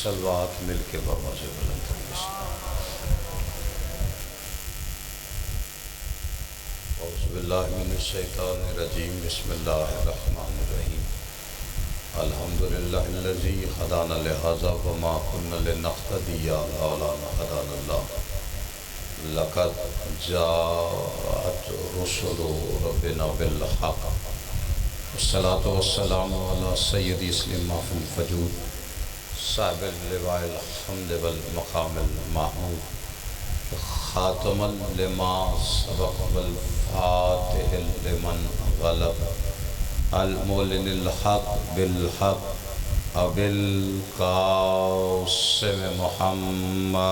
صلوات مل کے بابا سے بلند کریے۔ اعوذ باللہ من الشیطان الرجیم، بسم اللہ الرحمن الرحیم۔ الحمدللہ الذی ہدانا لہذا وما كنا لنہتدی لولا ان ہدانا اللہ، لقد جاءت رسل ربنا بالحق، والصلاة والسلام علی سید اسلم فی الفجور، صاحب اللواء الحمد والمقام المحمود، خاتم لما سبق والفاتح لمن غلب، المعلن الحق بالحق ابوالقاسم محمد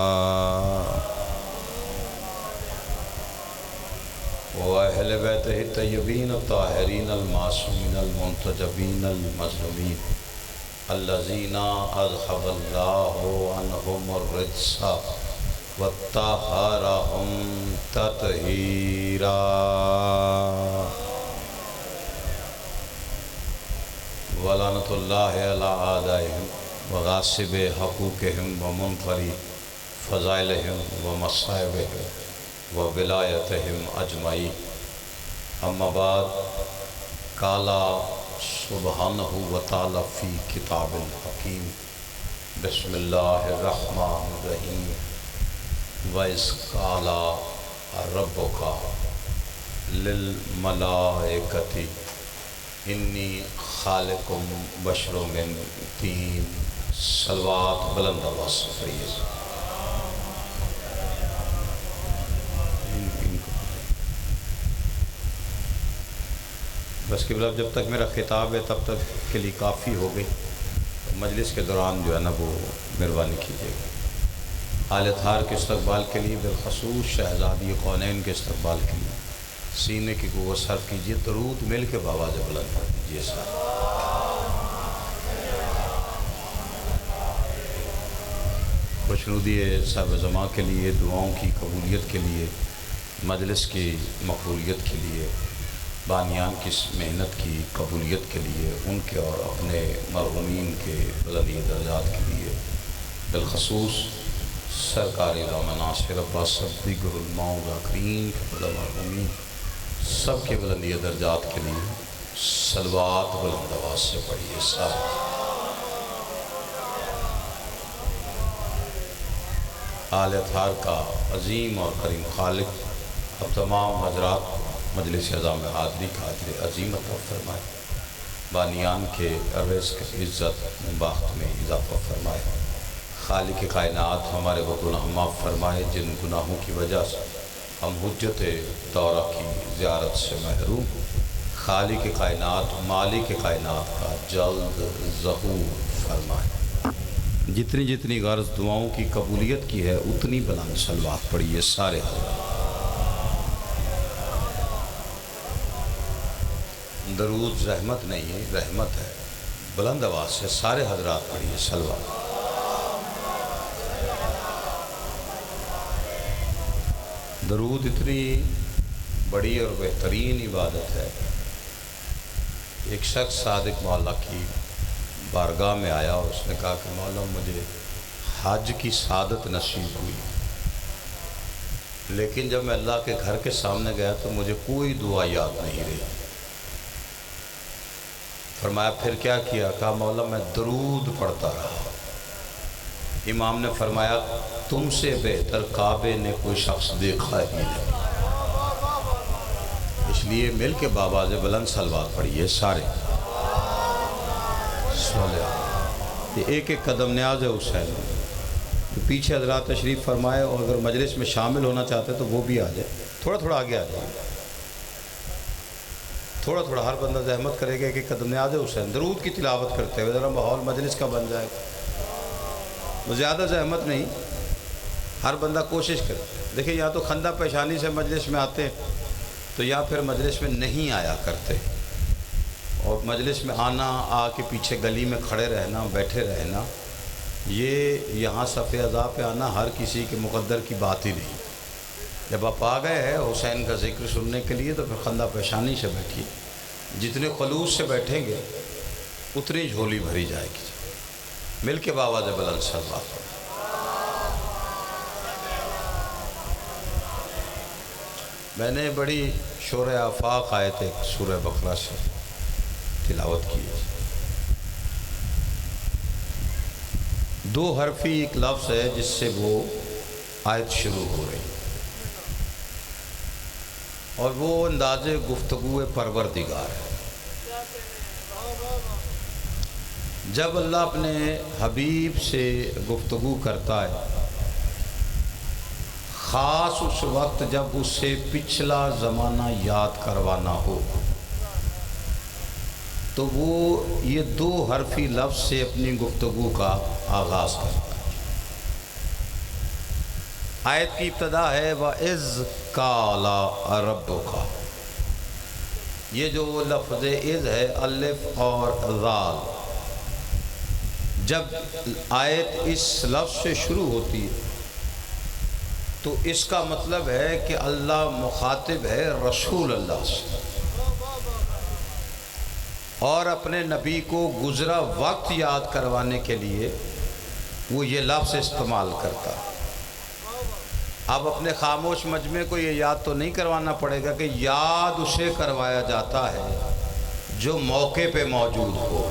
وأہل بیتہ الطیبین الطاہرین المعصومین المنتجبین المظلومین الذین اذھب اللہ عنہم الرجس وطہرہم تطہیرا۔ ولعنۃ اللہ علی اعدائہم وغاصب حقوقہم ومنکری فضائلہم ومصائبہم وولایتہم اجمعین۔ اما بعد، قال سبحانہ وتعالی فی کتاب الحکیم، بسم اللہ الرحمن الرحیم۔ وَإِذْ قَالَ رَبُّكَ لِلْمَلَائِكَةِ إِنِّي خَالِقٌ بَشَرًا مِّن طِينٍ۔ صلوات بلند آواز سے پڑھیے۔ بس قبلہ جب تک میرا خطاب ہے تب تک کے لیے کافی ہو گئی، مجلس کے دوران جو ہے نا وہ مہربانی کیجیے گا۔ آل اطہار کے استقبال کے لیے، بالخصوص شہزادی کونین کے استقبال کے لیے سینے کی قوت صرف کیجیے، درود مل کے بآواز بلند پڑھ دیجیے ساتھ۔ خوشنودی صاحب زماں کے لیے، دعاؤں کی قبولیت کے لیے، مجلس کی مقبولیت کے لیے، بانیان کی محنت کی قبولیت کے لیے، ان کے اور اپنے مرحومین کے بلندی درجات کے لیے، بالخصوص سرکار علامہ ناصر عباس صدیق علماء ذاکرین کے مرحومین سب کے بلندی درجات کے لیے صلوات بلند آواز سے پڑھیے ساتھ۔ آل اطہار کا عظیم اور کریم خالق اب تمام حضرات مجلس اعظام میں حاضری کا اجر عظیم عطا فرمائے، بانیان کے رزق عزت باخت میں اضافہ فرمائے، خالق کائنات ہمارے وہ گناہ معاف فرمائے جن گناہوں کی وجہ سے ہم حجت دورہ کی زیارت سے محروم، خالق کائنات مالک کائنات کا جلد ظہور فرمائے۔ جتنی جتنی غرض دعاؤں کی قبولیت کی ہے اتنی بلند صلوات پڑھیے سارے حضرات۔ درود زحمت نہیں ہے، رحمت ہے، بلند آواز سے سارے حضرات پڑھیے صلوات۔ درود اتنی بڑی اور بہترین عبادت ہے۔ ایک شخص صادق مولا کی بارگاہ میں آیا اور اس نے کہا کہ مولا مجھے حج کی سعادت نصیب ہوئی، لیکن جب میں اللہ کے گھر کے سامنے گیا تو مجھے کوئی دعا یاد نہیں رہی۔ فرمایا پھر کیا کیا؟ کہا مولا میں درود پڑھتا رہا۔ امام نے فرمایا تم سے بہتر کعبے نے کوئی شخص دیکھا ہی نہیں۔ اس لیے مل کے بآواز بلند صلوات پڑھیے سارے۔ یہ ایک ایک قدم نیاز ہے حسین، تو پیچھے حضرات تشریف فرمائے اور اگر مجلس میں شامل ہونا چاہتے تو وہ بھی آ جائے، تھوڑا تھوڑا آگے آ جائے، تھوڑا تھوڑا ہر بندہ زحمت کرے گا کہ قدم نیاز حسین درود کی تلاوت کرتے ہوئے ذرا ماحول مجلس کا بن جائے گا، زیادہ زحمت نہیں، ہر بندہ کوشش کرے۔ دیکھیں یا تو خندہ پیشانی سے مجلس میں آتے تو یا پھر مجلس میں نہیں آیا کرتے، اور مجلس میں آنا، آ کے پیچھے گلی میں کھڑے رہنا، بیٹھے رہنا، یہ یہاں صف اعضاء پہ آنا ہر کسی کے مقدر کی بات ہی نہیں۔ جب آپ آ گئے ہیں حسین کا ذکر سننے کے لیے تو پھر خندہ پیشانی سے بیٹھیے، جتنے خلوص سے بیٹھیں گے اتنی جھولی بھری جائے گی۔ مل کے بابا سے بلند صلوات۔ میں نے بڑی شور آفاق آیت ایک سورہ بقرہ سے تلاوت کی ہے۔ دو حرفی ایک لفظ ہے جس سے وہ آیت شروع ہو رہی، اور وہ انداز گفتگو پروردگار ہے۔ جب اللہ اپنے حبیب سے گفتگو کرتا ہے، خاص اس وقت جب اس سے پچھلا زمانہ یاد کروانا ہو، تو وہ یہ دو حرفی لفظ سے اپنی گفتگو کا آغاز کرتا ہے۔ آیت کی ابتدا ہے وَإِذْ قَالَ رَبُّكَ۔ یہ جو لفظ اذ ہے، الف اور ذال، جب آیت اس لفظ سے شروع ہوتی ہے تو اس کا مطلب ہے کہ اللہ مخاطب ہے رسول اللہ سے، اور اپنے نبی کو گزرا وقت یاد کروانے کے لیے وہ یہ لفظ استعمال کرتا ہے۔ اب اپنے خاموش مجمع کو یہ یاد تو نہیں کروانا پڑے گا کہ یاد اسے کروایا جاتا ہے جو موقع پہ موجود ہو۔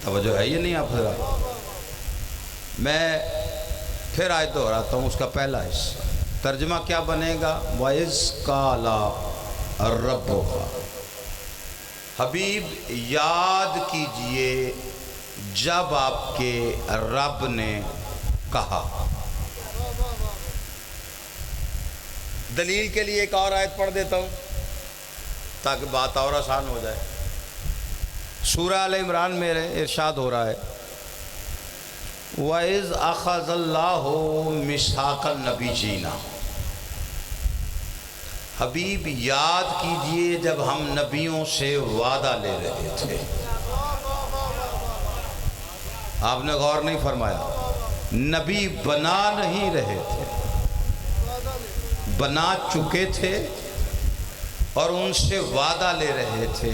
توجہ ہے یہ نہیں آپ حضرات؟ میں پھر آیت دہراتا ہوں، اس کا پہلا حصہ ترجمہ کیا بنے گا؟ وَإِذْ قَالَ رَبُّكَ۔ حبیب یاد کیجئے جب آپ کے رب نے کہا۔ دلیل کے لیے ایک اور آیت پڑھ دیتا ہوں تاکہ بات اور آسان ہو جائے۔ سورہ آل عمران میں ارشاد ہو رہا ہے وَإِذْ أَخَذَ اللَّهُ مِيثَاقَ النَّبِيِّينَ۔ حبیب یاد کیجئے جب ہم نبیوں سے وعدہ لے رہے تھے۔ آپ نے غور نہیں فرمایا، نبی بنا نہیں رہے تھے، بنا چکے تھے اور ان سے وعدہ لے رہے تھے۔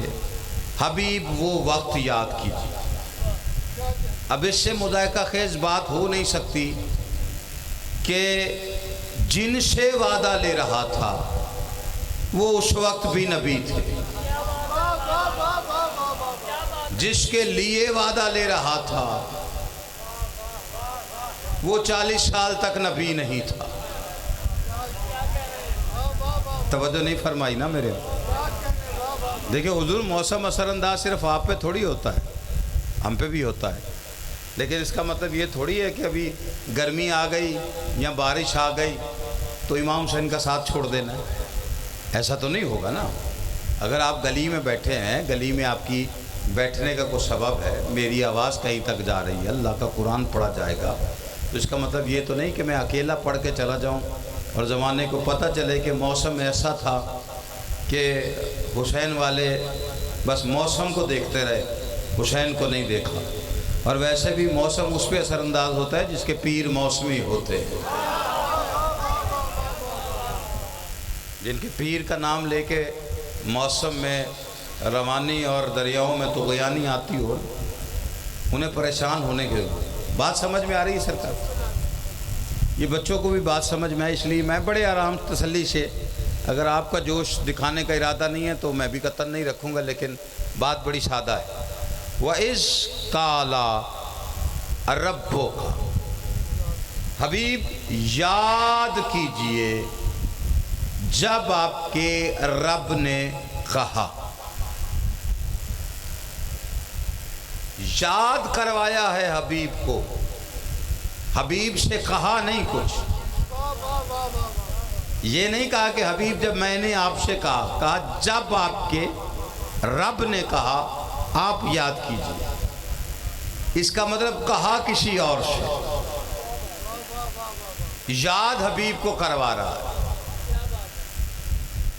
حبیب وہ وقت یاد کیجئے۔ اب اس سے مذائقہ خیز بات ہو نہیں سکتی کہ جن سے وعدہ لے رہا تھا وہ اس وقت بھی نبی تھے، جس کے لیے وعدہ لے رہا تھا وہ 40 سال تک نبی نہیں تھا۔ توجہ نہیں فرمائی نا میرے؟ دیکھیں حضور، موسم اثر انداز صرف آپ پہ تھوڑی ہوتا ہے، ہم پہ بھی ہوتا ہے، لیکن اس کا مطلب یہ تھوڑی ہے کہ ابھی گرمی آ گئی یا بارش آ گئی تو امام حسین کا ساتھ چھوڑ دینا ہے، ایسا تو نہیں ہوگا نا۔ اگر آپ گلی میں بیٹھے ہیں، گلی میں آپ کی بیٹھنے کا کوئی سبب ہے، میری آواز کہیں تک جا رہی ہے، اللہ کا قرآن پڑھا جائے گا، تو اس کا مطلب یہ تو نہیں کہ میں اکیلا پڑھ کے چلا جاؤں اور زمانے کو پتہ چلے کہ موسم ایسا تھا کہ حسین والے بس موسم کو دیکھتے رہے، حسین کو نہیں دیکھا۔ اور ویسے بھی موسم اس پہ اثر انداز ہوتا ہے جس کے پیر موسمی ہوتے ہیں، جن کے پیر کا نام لے کے موسم میں روانی اور دریاؤں میں طغیانی آتی ہو، انہیں پریشان ہونے کے بات سمجھ میں آ رہی ہے سرکار؟ یہ بچوں کو بھی بات سمجھ میں آئی، اس لیے میں بڑے آرام تسلی سے، اگر آپ کا جوش دکھانے کا ارادہ نہیں ہے تو میں بھی قطن نہیں رکھوں گا، لیکن بات بڑی سادہ ہے۔ وَإِذْ قَالَ رَبُّكَ۔ حبیب یاد کیجئے جب آپ کے رب نے کہا۔ یاد کروایا ہے حبیب کو، حبیب سے کہا نہیں کچھ۔ یہ نہیں کہا کہ حبیب جب میں نے آپ سے کہا جب آپ کے رب نے کہا آپ یاد کیجئے۔ اس کا مطلب کہا کسی اور سے، یاد حبیب کو کروا رہا ہے۔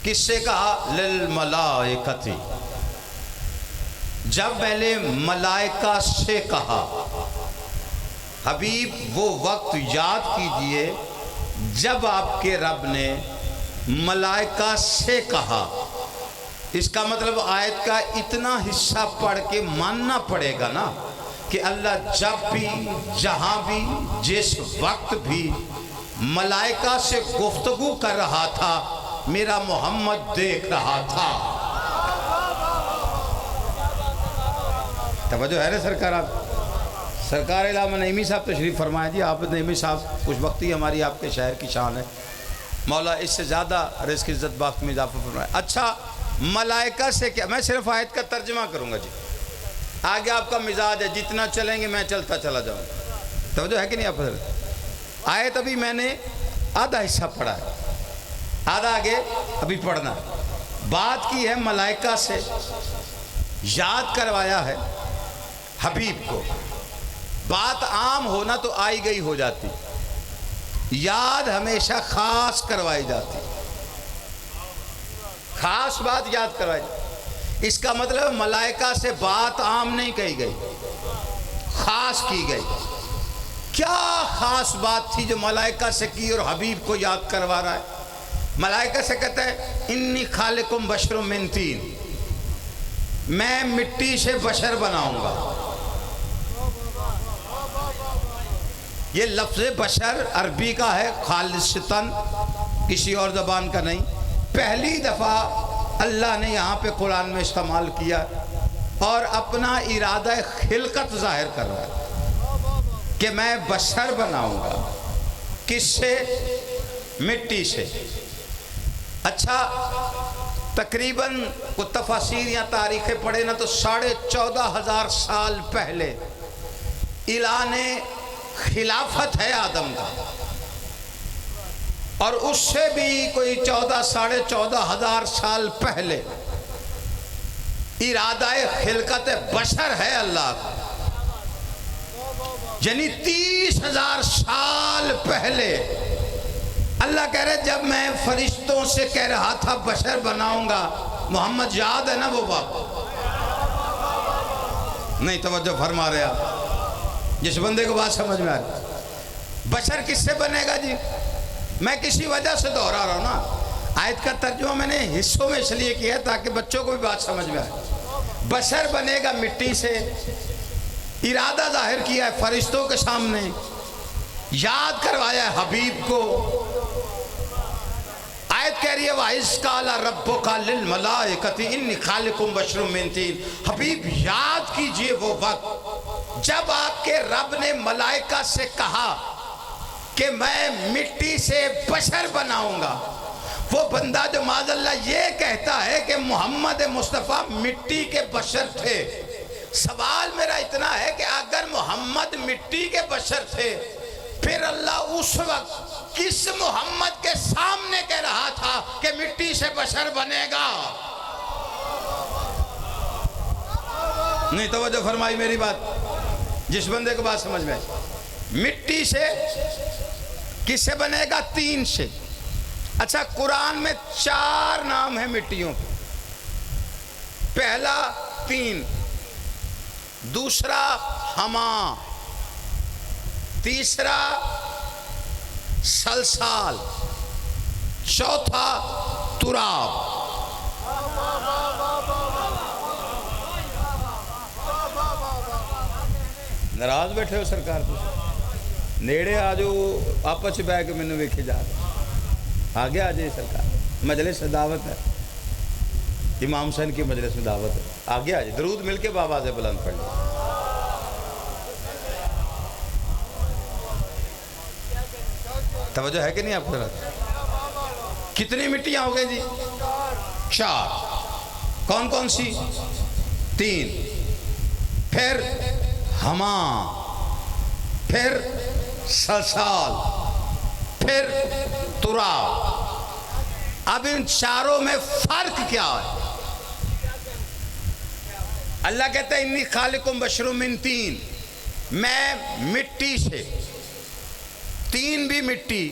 کس سے کہا؟ للملائکۃ، جب میں نے ملائکہ سے کہا۔ حبیب وہ وقت یاد کیجئے جب آپ کے رب نے ملائکہ سے کہا۔ اس کا مطلب آیت کا اتنا حصہ پڑھ کے ماننا پڑے گا نا کہ اللہ جب بھی جہاں بھی جس وقت بھی ملائکہ سے گفتگو کر رہا تھا میرا محمد دیکھ رہا تھا۔ توجہ ہے نا سرکار؟ آپ سرکار علامہ نعیمی صاحب تشریف فرمائے جی۔ آپ نعیمی صاحب کچھ وقتی ہماری آپ کے شہر کی شان ہے، مولا اس سے زیادہ رزق عزت باخت میں اضافہ فرمائے۔ اچھا ملائکہ سے کیا، میں صرف آیت کا ترجمہ کروں گا جی، آگے آپ کا مزاج ہے جتنا چلیں گے میں چلتا چلا جاؤں گا۔ توجہ ہے کہ نہیں آپ حضرت؟ آیت ابھی میں نے آدھا حصہ پڑھا ہے، آدھا آگے ابھی پڑھنا ہے۔ بات کی ہے ملائکہ سے، یاد کروایا ہے حبیب کو۔ بات عام ہونا تو آئی گئی ہو جاتی، یاد ہمیشہ خاص کروائی جاتی، خاص بات یاد کروائی جاتی۔ اس کا مطلب ملائکہ سے بات عام نہیں کہی گئی، خاص کی گئی۔ کیا خاص بات تھی جو ملائکہ سے کی اور حبیب کو یاد کروا رہا ہے؟ ملائکہ سے کہتا ہے انی خالقم بشر من طین، میں مٹی سے بشر بناؤں گا۔ یہ لفظ بشر عربی کا ہے خالصتاً، کسی اور زبان کا نہیں۔ پہلی دفعہ اللہ نے یہاں پہ قرآن میں استعمال کیا اور اپنا ارادہ خلقت ظاہر کر رہا ہے کہ میں بشر بناؤں گا۔ کس سے؟ مٹی سے۔ اچھا تقریباً کو تفاسیر یا تاریخیں پڑھے نا تو 14,500 سال پہلے اعلان خلافت ہے آدم کا، اور اس سے بھی کوئی 14,500 سال پہلے ارادہ خلقت بشر ہے اللہ کا، یعنی 30,000 سال پہلے اللہ کہہ رہے جب میں فرشتوں سے کہہ رہا تھا بشر بناؤں گا، محمد یاد ہے نا وہ بات؟ نہیں توجہ فرما رہے آپ؟ جس بندے کو بات سمجھ میں آ رہی، بشر کس سے بنے گا جی؟ میں کسی وجہ سے دہرا رہا ہوں نا، آیت کا ترجمہ میں نے حصوں میں اس لیے کیا تاکہ بچوں کو بھی بات سمجھ میں آئے۔ بشر بنے گا مٹی سے، ارادہ ظاہر کیا ہے فرشتوں کے سامنے، یاد کروایا ہے حبیب کو۔ آیت کہہ رہی ہے وَإِذْ قَالَ رَبُّكَ لِلْمَلَائِكَةِ إِنِّي خَالِقٌ بَشَرًا مِّن طِينٍ۔ حبیب یاد کیجئے وہ وقت جب آپ کے رب نے ملائکہ سے کہا کہ میں مٹی سے بشر بناؤں گا۔ وہ بندہ جو معاذ اللہ یہ کہتا ہے کہ محمد مصطفیٰ مٹی کے بشر تھے، سوال میرا اتنا ہے کہ اگر محمد مٹی کے بشر تھے پھر اللہ اس وقت کس محمد کے سامنے کہہ رہا تھا کہ مٹی سے بشر بنے گا؟ نہیں توجہ فرمائی میری بات؟ جس بندے کو بات سمجھ میں آئی، مٹی سے کس سے بنے گا؟ تین سے۔ اچھا قرآن میں 4 نام ہیں مٹیوں کے، پہلا تین، دوسرا ہما، تیسرا سلسال، چوتھا تراب۔ ناراض بیٹھے ہو سرکار کو؟ نیڑے آ جو آپس بہ کے مینوں ویکھے جا رہا، آگے آ جائے سرکار، مجلس دعوت ہے، امام حسین کی مجلس میں دعوت ہے، آگے آ جائے، درود مل کے بآواز بلند پڑھ لیں۔ توجہ ہے کہ نہیں آپ کو؟ کتنی مٹیاں ہو گئی جی؟ 4۔ کون کون سی؟ 3، پھر ہما، پھر سلسال، پھر تراب۔ اب ان چاروں میں فرق کیا ہے؟ اللہ کہتا ہے انی خالقم بشر من طین، میں مٹی سے، تین بھی مٹی،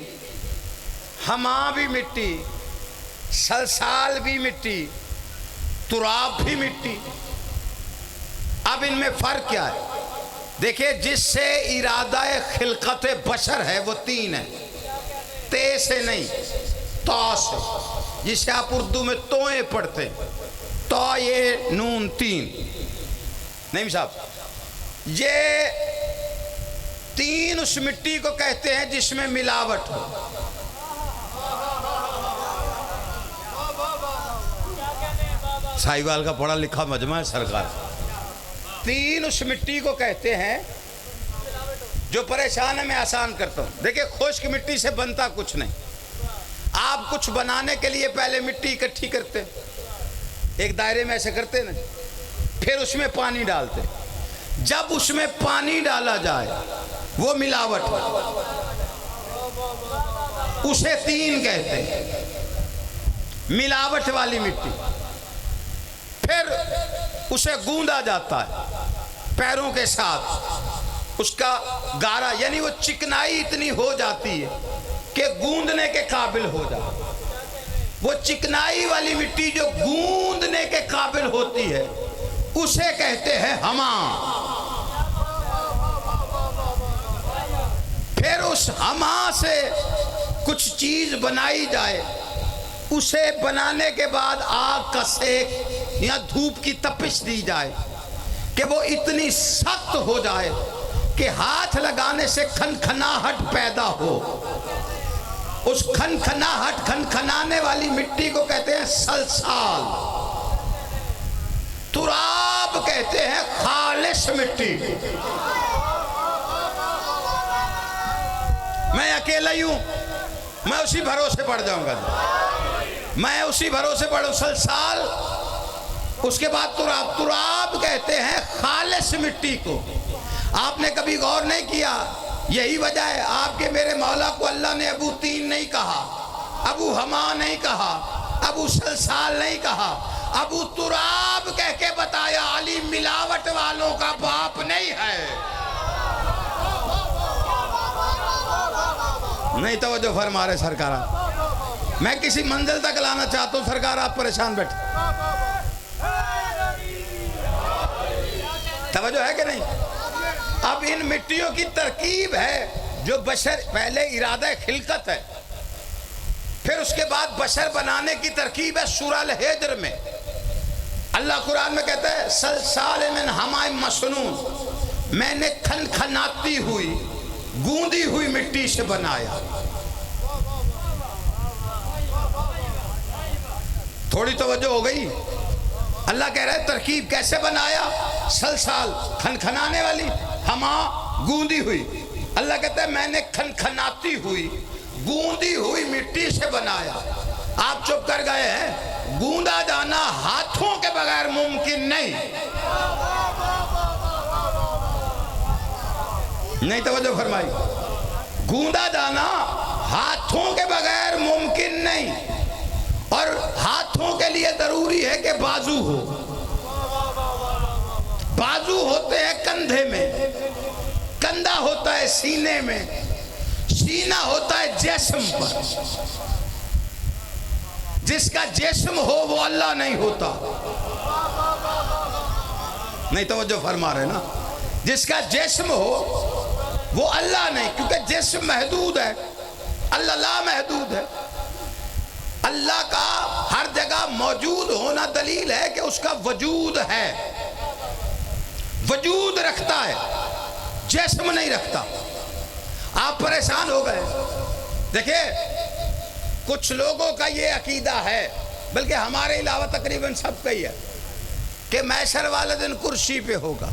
ہما بھی مٹی، سلسال بھی مٹی، تراب بھی مٹی۔ اب ان میں فرق کیا ہے؟ دیکھیں جس سے ارادہ خلقت بشر ہے وہ 3 ہے، تے سے نہیں، تو سے، جسے آپ اردو میں توئیں پڑھتے ہیں، تو یہ نون 3 نہیں صاحب، یہ 3 اس مٹی کو کہتے ہیں جس میں ملاوٹ ہو. ساہیوال کا پڑھا لکھا مجمع ہے سرکار. 3 اس مٹی کو کہتے ہیں جو پریشان ہے. میں آسان کرتا ہوں. دیکھیں خشک مٹی سے بنتا کچھ نہیں. آپ کچھ بنانے کے لیے پہلے مٹی اکٹھی کرتے، ایک دائرے میں ایسے کرتے نا، پھر اس میں پانی ڈالتے. جب اس میں پانی ڈالا جائے وہ ملاوٹ، اسے 3 کہتے ہیں، ملاوٹ والی مٹی. پھر اسے گوندا جاتا ہے پیروں کے ساتھ. اس کا گارا یعنی وہ چکنائی اتنی ہو جاتی ہے کہ گوندنے کے قابل ہو جائے. وہ چکنائی والی مٹی جو گوندنے کے قابل ہوتی ہے اسے کہتے ہیں ہما. پھر اس ہما سے کچھ چیز بنائی جائے، اسے بنانے کے بعد آگ کا سیک یا دھوپ کی تپش دی جائے کہ وہ اتنی سخت ہو جائے کہ ہاتھ لگانے سے کھنکھناہٹ پیدا ہو. اس کھنکھنانے والی مٹی کو کہتے ہیں سلسال. تراب کہتے ہیں خالص مٹی. میں اکیلا ہی ہوں، میں اسی بھروسے پڑ جاؤں گا. میں اسی بھروسے پڑھوں. سلسال، اس کے بعد تراب. تراب کہتے ہیں خالص مٹی کو. آپ نے کبھی غور نہیں کیا؟ یہی وجہ ہے آپ کے میرے مولا کو اللہ نے ابو 3 نہیں کہا، ابو ہما نہیں کہا، ابو سلسال نہیں کہا، ابو تراب کہہ کے بتایا. علی ملاوٹ والوں کا باپ نہیں ہے. نہیں توجہ فرما رہے سرکار. میں کسی منزل تک لانا چاہتا ہوں، سرکار آپ پریشان بیٹھے. توجہ ہے کہ نہیں؟ اب ان مٹیوں کی ترکیب ہے جو بشر، پہلے ارادہ خلقت ہے، پھر اس کے بعد بشر بنانے کی ترکیب ہے. سورہ الحجر میں اللہ قرآن میں کہتا ہے سلسال من حمائم مسنون، میں نے کھنکھناتی ہوئی گوندی ہوئی مٹی سے بنایا. تھوڑی توجہ ہو گئی؟ اللہ کہہ رہا ہے ترکیب کیسے بنایا؟ سلسال کھنکھنانے والی، ہما گوندی ہوئی. اللہ کہتا ہے میں نے کھنکھناتی ہوئی گوندی ہوئی مٹی سے بنایا. آپ چپ کر گئے ہیں. گوندا جانا ہاتھوں کے بغیر ممکن نہیں. نہیں توجہ فرمائی. گوندا جانا ہاتھوں کے بغیر ممکن نہیں. اور ہاتھوں کے لیے ضروری ہے کہ بازو ہو. بازو ہوتے ہیں کندھے میں، کندھا ہوتا ہے سینے میں، سینہ ہوتا ہے جسم پر. جس کا جسم ہو وہ اللہ نہیں ہوتا. نہیں توجہ فرما رہے نا. جس کا جسم ہو وہ اللہ نہیں، کیونکہ جسم محدود ہے، اللہ لا محدود ہے. اللہ کا ہر جگہ موجود ہونا دلیل ہے کہ اس کا وجود ہے، وجود رکھتا ہے، جسم نہیں رکھتا. آپ پریشان ہو گئے. دیکھیں کچھ لوگوں کا یہ عقیدہ ہے، بلکہ ہمارے علاوہ تقریباً سب کا ہی ہے، کہ محشر والے دن کرسی پہ ہوگا.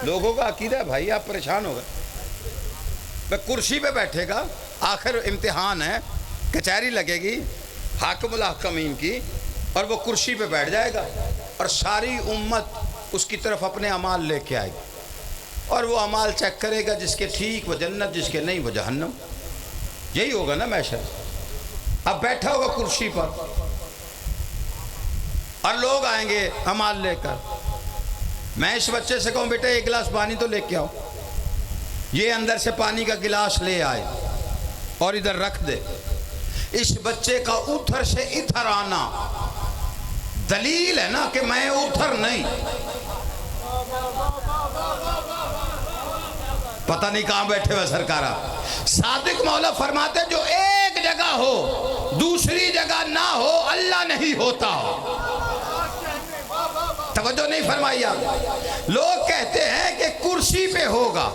لوگوں کا عقیدہ ہے. بھائی آپ پریشان ہو گئے. کرسی پہ بیٹھے گا، آخر امتحان ہے، کچہری لگے گی حاکم الحاکمین کی، اور وہ کرسی پہ بیٹھ جائے گا اور ساری امت اس کی طرف اپنے اعمال لے کے آئے گی، اور وہ اعمال چیک کرے گا. جس کے ٹھیک وہ جنت، جس کے نہیں وہ جہنم. یہی ہوگا نا محشر. اب بیٹھا ہوگا کرسی پر اور لوگ آئیں گے اعمال لے کر. میں اس بچے سے کہوں بیٹے ایک گلاس پانی تو لے کے آؤ. یہ اندر سے پانی کا گلاس لے آئے اور ادھر رکھ دے. اس بچے کا ادھر سے ادھر آنا دلیل ہے نا کہ میں ادھر نہیں. پتہ نہیں کہاں بیٹھے ہوئے سرکارہ. صادق مولا فرماتے جو ایک جگہ ہو دوسری جگہ نہ ہو اللہ نہیں ہوتا۔ توجہ نہیں فرمائی آپ؟ لوگ کہتے ہیں کہ کرسی پہ ہوگا،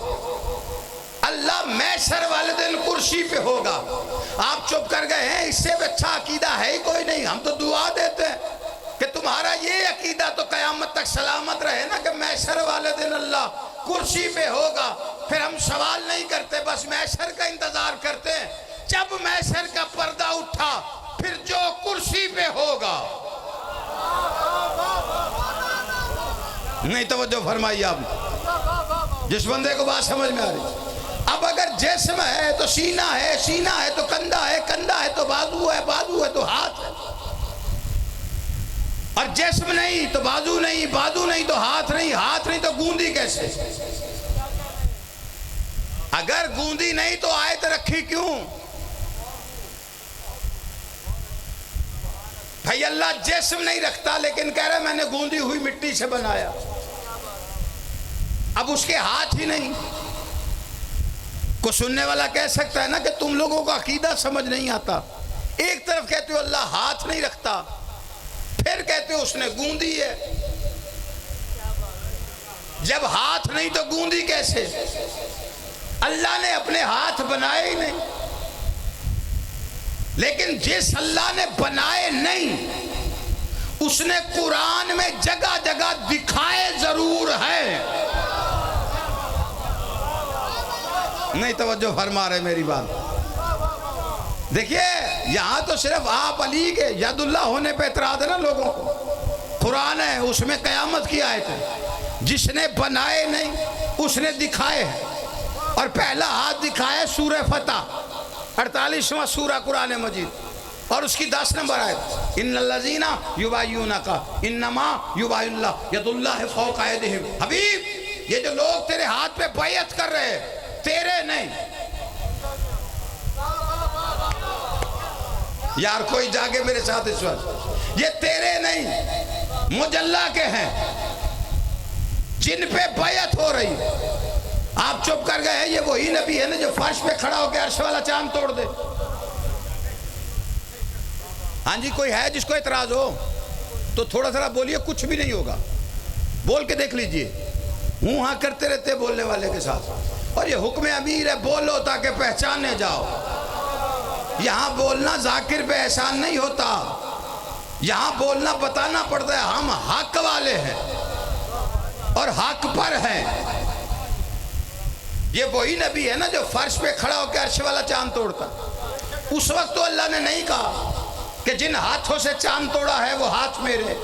اللہ محشر والے دن کرسی پہ ہوگا۔ آپ چپ کر گئے ہیں، اس سے اچھا عقیدہ ہے ہی کوئی نہیں۔ ہم تو دعا دیتے ہیں کہ تمہارا یہ عقیدہ تو قیامت تک سلامت رہے نا کہ محشر والے دن اللہ کرسی پہ ہوگا۔ پھر ہم سوال نہیں کرتے، بس محشر کا انتظار کرتے ہیں۔ جب محشر کا پردہ اٹھا پھر جو کرسی پہ ہوگا۔ نہیں توجہ فرمائی آپ نے؟ جس بندے کو بات سمجھ میں آ رہی۔ اب اگر جسم ہے تو سینہ ہے، سینہ ہے تو کندھا ہے، کندھا ہے تو بازو ہے، بازو ہے تو ہاتھ ہے۔ اور جسم نہیں تو بازو نہیں، بازو نہیں تو ہاتھ نہیں، ہاتھ نہیں تو گوندی کیسے؟ اگر گوندی نہیں تو آیت رکھی کیوں؟ بھائی اللہ جسم نہیں رکھتا لیکن کہہ رہا ہے میں نے گوندی ہوئی مٹی سے بنایا۔ اب اس کے ہاتھ ہی نہیں۔ کو سننے والا کہہ سکتا ہے نا کہ تم لوگوں کو عقیدہ سمجھ نہیں آتا۔ ایک طرف کہتے ہو اللہ ہاتھ نہیں رکھتا، پھر کہتے ہو اس نے گوندی ہے۔ جب ہاتھ نہیں تو گوندی کیسے؟ اللہ نے اپنے ہاتھ بنائے ہی نہیں۔ لیکن جس اللہ نے بنائے نہیں اس نے قرآن میں جگہ جگہ دکھائے ضرور ہے۔ نہیں توجہ فرما رہے میری بات؟ دیکھیے یہاں تو صرف آپ علی کے ید اللہ ہونے پہ اعتراض ہے نا لوگوں کو۔ قرآن ہے اس میں قیامت کی آیت ہے، جس نے بنائے نہیں اس نے دکھائے ہیں۔ اور پہلا ہاتھ دکھائے سورہ فتح 48واں سورہ قرآن مجید اور اس کی 10 نمبر آیت، ان الذین یبایعونک انما یبایع اللہ ید اللہ فوق ایدیہم۔ حبیب یہ جو لوگ تیرے ہاتھ پہ بیعت کر رہے ہیں تیرے نہیں۔ یار کوئی جاگے میرے ساتھ اس وقت، یہ تیرے نہیں، مجھ اللہ کے ہیں جن پہ بیعت ہو رہی ہے۔ آپ چپ کر گئے ہیں، یہ وہی نبی ہے نا جو فرش پہ کھڑا ہو کے عرش والا چاند توڑ دے۔ ہاں جی کوئی ہے جس کو اعتراض ہو تو تھوڑا سا بولیے، کچھ بھی نہیں ہوگا، بول کے دیکھ لیجئے۔ ہوں ہاں کرتے رہتے بولنے والے کے ساتھ۔ اور یہ حکم امیر ہے، بولو تاکہ پہچانے جاؤ۔ یہاں بولنا ذاکر پہ احسان نہیں ہوتا، یہاں بولنا بتانا پڑتا ہے ہم حق والے ہیں اور حق پر ہیں۔ یہ وہی نبی ہے نا جو فرش پہ کھڑا ہو کے عرش والا چاند توڑتا۔ اس وقت تو اللہ نے نہیں کہا کہ جن ہاتھوں سے چاند توڑا ہے وہ ہاتھ میرے۔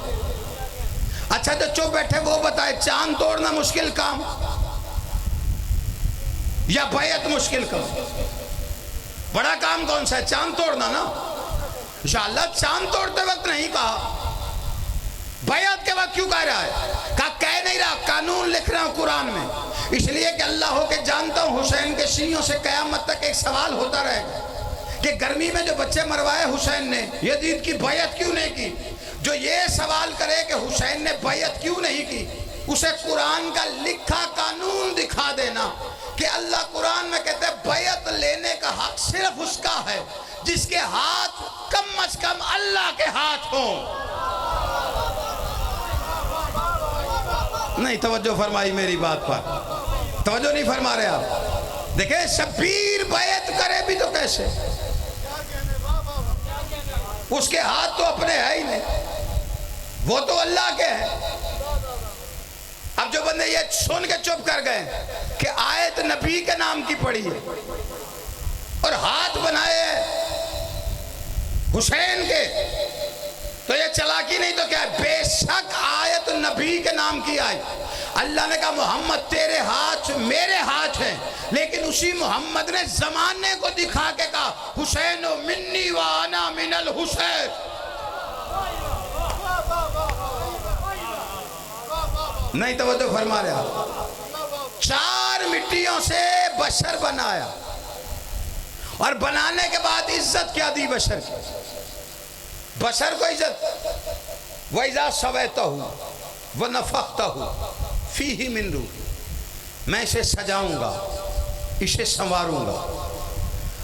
اچھا جو چپ بیٹھے وہ بتائے چاند توڑنا مشکل کام یا بیعت مشکل کام؟ بڑا کام کون سا ہے؟ چاند توڑنا نا۔ انشاءاللہ چاند توڑتے وقت نہیں کہا، بیعت کے وقت کیوں کہہ رہا ہے؟ کہہ نہیں رہا، قانون لکھ رہا ہوں قرآن میں، اس لیے کہ اللہ ہو کے جانتا ہوں حسین کے سینوں سے قیامت تک ایک سوال ہوتا رہے گا کہ گرمی میں جو بچے مروائے حسین نے یزید کی بیعت کیوں نہیں کی؟ جو یہ سوال کرے کہ حسین نے بیعت کیوں نہیں کی، اسے قرآن کا لکھا قانون دکھا دینا کہ اللہ قرآن میں کہتے ہیں بیعت لینے کا حق صرف اس کا ہے جس کے ہاتھ کم از کم اللہ کے ہاتھ ہوں۔ نہیں توجہ فرمائی میری بات پر؟ توجہ نہیں فرما رہے آپ؟ دیکھیں شبیر بیعت کرے بھی تو کیسے؟ اس کے ہاتھ تو اپنے ہے ہی نہیں، وہ تو اللہ کے ہیں۔ اب جو بندے یہ سن کے چپ کر گئے کہ آیت نبی کے نام کی پڑھی ہے اور ہاتھ بنائے حسین کے، تو یہ چلاکی نہیں تو کیا ہے؟ بے شک آیت نبی کے نام کی آئی۔ اللہ نے کہا محمد تیرے ہاتھ میرے ہاتھ ہیں، لیکن اسی محمد نے زمانے کو دکھا کے کہا حسین منی وانا من الحسین۔ نہیں توجہ فرما رہے آپ؟ 4 مٹیوں سے بشر بنایا اور بنانے کے بعد عزت کیا دی بشر کی؟ بشر کو عزت وَإِذَا سَوَيْتَهُ وَنَفَخْتَهُ فِيهِ مِن رُوحِي، میں اسے سجاؤں گا، اسے سنواروں گا۔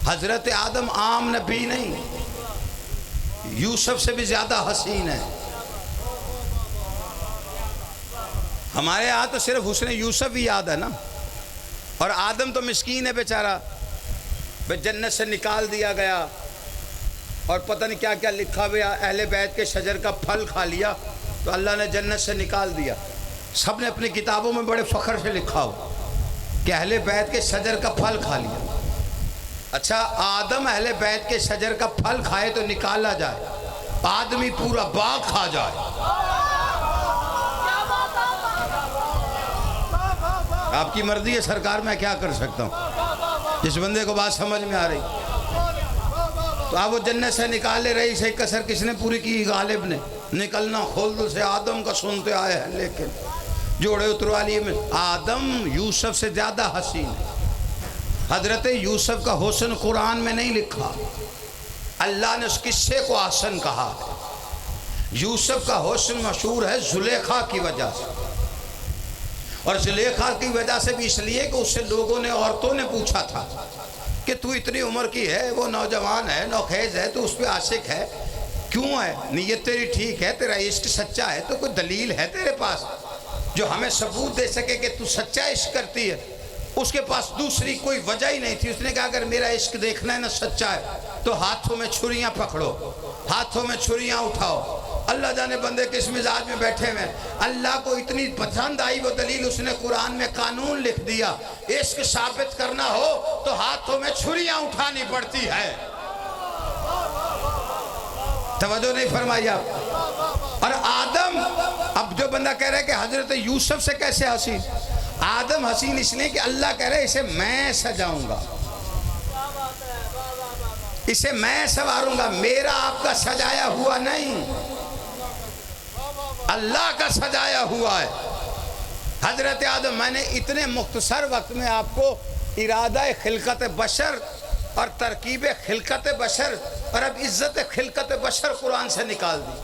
حضرت آدم عام نبی نہیں، یوسف سے بھی زیادہ حسین ہے. ہمارے یہاں تو صرف حسن یوسف ہی یاد ہے نا. اور آدم تو مسکین ہے بیچارہ، جنت سے نکال دیا گیا اور پتہ نہیں کیا کیا لکھا ہوا، اہل بیت کے شجر کا پھل کھا لیا تو اللہ نے جنت سے نکال دیا. سب نے اپنی کتابوں میں بڑے فخر سے لکھا ہو کہ اہل بیت کے شجر کا پھل کھا لیا. اچھا آدم اہل بیت کے شجر کا پھل کھائے تو نکالا جائے، آدمی پورا باغ کھا جائے. آپ کی مرضی ہے سرکار، میں کیا کر سکتا ہوں. جس بندے کو بات سمجھ میں آ رہی تو آپ وہ جنت سے نکالے رہی سے کسر کس نے پوری کی؟ غالب نے. نکلنا خلد سے آدم کا سنتے آئے ہیں، لیکن جوڑے اتروا لیے میں. آدم یوسف سے زیادہ حسین ہے. حضرت یوسف کا حسن قرآن میں نہیں لکھا، اللہ نے اس قصے کو حسن کہا ہے. یوسف کا حسن مشہور ہے زلیخا کی وجہ سے، اور زلیخا کی وجہ سے بھی اس لیے کہ اس سے لوگوں نے، عورتوں نے پوچھا تھا کہ تو اتنی عمر کی ہے، وہ نوجوان ہے، نوخیز ہے، تو اس پہ عاشق ہے کیوں ہے؟ نیت تیری ٹھیک ہے، تیرا عشق سچا ہے، تو کوئی دلیل ہے تیرے پاس جو ہمیں ثبوت دے سکے کہ تو سچا عشق کرتی ہے؟ اس کے پاس دوسری کوئی وجہ ہی نہیں تھی. اس نے کہا اگر میرا عشق دیکھنا ہے نا سچا ہے تو ہاتھوں میں چھریاں پکڑو، ہاتھوں میں چھریاں اٹھاؤ. اللہ جانے بندے کس مزاج میں بیٹھے ہوئے. اللہ کو اتنی پسند آئی وہ دلیل، اس نے قرآن میں قانون لکھ دیا، عشق ثابت کرنا ہو تو ہاتھوں میں چھریاں اٹھانی پڑتی ہے. توجہ نہیں فرمائی آپ؟ اور آدم، اب جو بندہ کہہ رہا ہے کہ حضرت یوسف سے کیسے حسین؟ آدم حسین اس لیے کہ اللہ کہہ رہے اسے میں سجاؤں گا، اسے میں سنواروں گا، میرا آپ کا سجایا ہوا نہیں، اللہ کا سجایا ہوا ہے. حضرت آدم، میں نے اتنے مختصر وقت میں آپ کو ارادہ خلقت بشر اور ترکیب خلقت بشر اور اب عزت خلقت بشر قرآن سے نکال دی.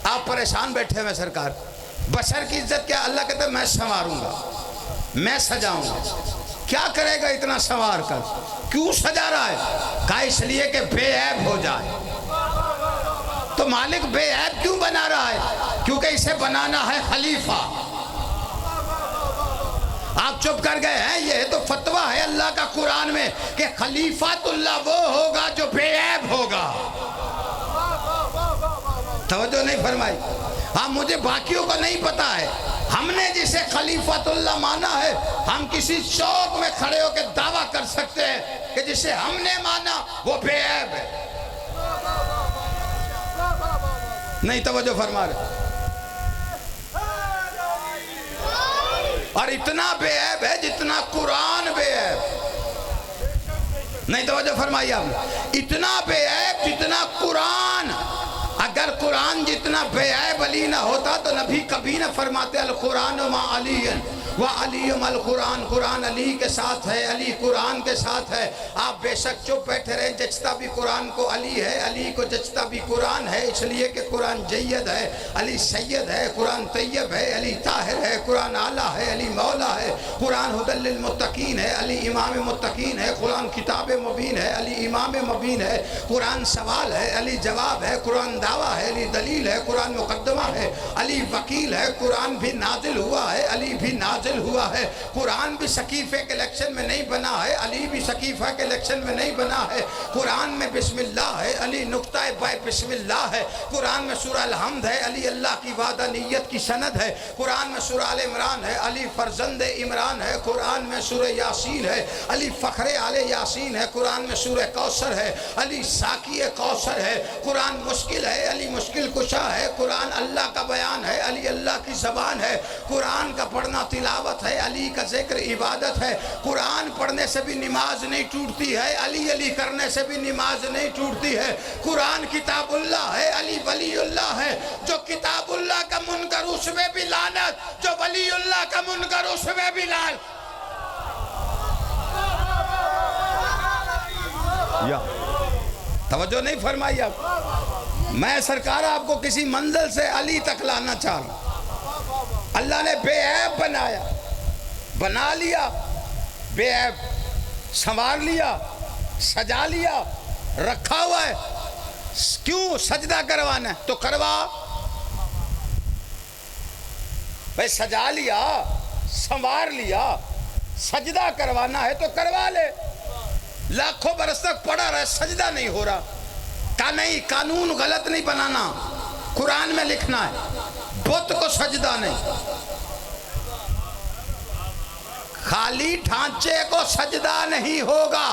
آپ پریشان بیٹھے ہوئے سرکار. بشر کی عزت کیا؟ اللہ کہتا ہے میں سنواروں گا، میں سجاؤں گا. کیا کرے گا اتنا سنوار کر؟ کیوں سجا رہا ہے؟ کہا اس لیے کہ بے عیب ہو جائے. تو مالک بے عیب کیوں بنا رہا ہے؟ کیونکہ اسے بنانا ہے خلیفہ. آپ چپ کر گئے ہیں؟ یہ تو فتویٰ ہے اللہ کا قرآن میں کہ خلیفۃ اللہ وہ ہوگا جو بے عیب ہوگا. توجہ نہیں فرمائی؟ ہاں مجھے باقیوں کو نہیں پتا ہے، ہم نے جسے خلیفۃ اللہ مانا ہے ہم کسی چوک میں کھڑے ہو کے دعویٰ کر سکتے ہیں کہ جسے ہم نے مانا وہ بے عیب ہے. نہیں توجہ فرما رہے. اور اتنا بے عیب ہے جتنا قرآن بے عیب. نہیں توجہ فرمائی آپ نے؟ اتنا بے عیب جتنا قرآن. اگر قرآن جتنا بے عیب علی نہ ہوتا تو نبی کبھی نہ فرماتے القرآن ما علی وعلی القرآن، قرآن علی کے ساتھ ہے، علی قرآن کے ساتھ ہے. آپ بے شک چپ بیٹھے رہے، جچتا بھی قرآن کو علی ہے، علی کو جچتا بھی قرآن ہے، اس لیے کہ قرآن جید ہے، علی سید ہے، قرآن طیب ہے، علی طاہر ہے، قرآن اعلیٰ ہے، علی مولا ہے، قرآن ہدی للمتقین ہے، علی امام متقین ہے، قرآن کتاب مبین ہے، علی امام مبین ہے، قرآن سوال ہے، علی جواب ہے، قرآن دعویٰ ہے، علی دلیل ہے، قرآن مقدمہ ہے، علی وکیل ہے، قرآن بھی نازل ہوا ہے، علی بھی نازل ہوا ہے. قرآن بھی سقیفے کے الیکشن میں نہیں بنا ہے، علی بھی سقیفہ کے الیکشن میں نہیں بنا ہے. قرآن میں بسم اللہ ہے، علی نقطہ بائے بسم اللہ ہے. قرآن میں سورہ الحمد ہے، علی اللہ کی وحدانیت کی سند ہے. قرآن میں سورہ آل عمران ہے، علی فرزند عمران ہے. قرآن میں سورہ یاسین ہے، علی فخر آل یاسین ہے. قرآن میں سورہ کوثر ہے، علی ساقی کوثر ہے. قرآن مشکل ہے، علی مشکل کشا ہے. قرآن اللہ کا بیان ہے، علی اللہ کی زبان ہے. قرآن کا پڑھنا تلاوت ہے، علی کا ذکر عبادت ہے. قرآن پڑھنے سے بھی نماز نہیں ٹوٹتی ہے، علی علی کرنے سے بھی نماز نہیں ٹوٹتی ہے. قرآن کتاب اللہ ہے، علی ولی اللہ ہے. جو کتاب اللہ کا منکر اس میں بھی لعنت، جو ولی اللہ کا منکر اس میں بھی لعنت. توجہ نہیں فرمائی آپ؟ میں سرکار آپ کو کسی منزل سے علی تک لانا چاہ رہا ہوں. اللہ نے بے عیب بنایا، بنا لیا بے عیب، سنوار لیا، سجا لیا، رکھا ہوا ہے. کیوں سجدہ کروانا ہے تو کروا بھائی، سجا لیا سنوار لیا، سجدہ کروانا ہے تو کروا لے۔ لاکھوں برس تک پڑھا رہا ہے، سجدہ نہیں ہو رہا، کہا نہیں، قانون غلط نہیں بنانا، قرآن میں لکھنا ہے بت کو سجدہ نہیں، خالی ڈھانچے کو سجدہ نہیں ہوگا۔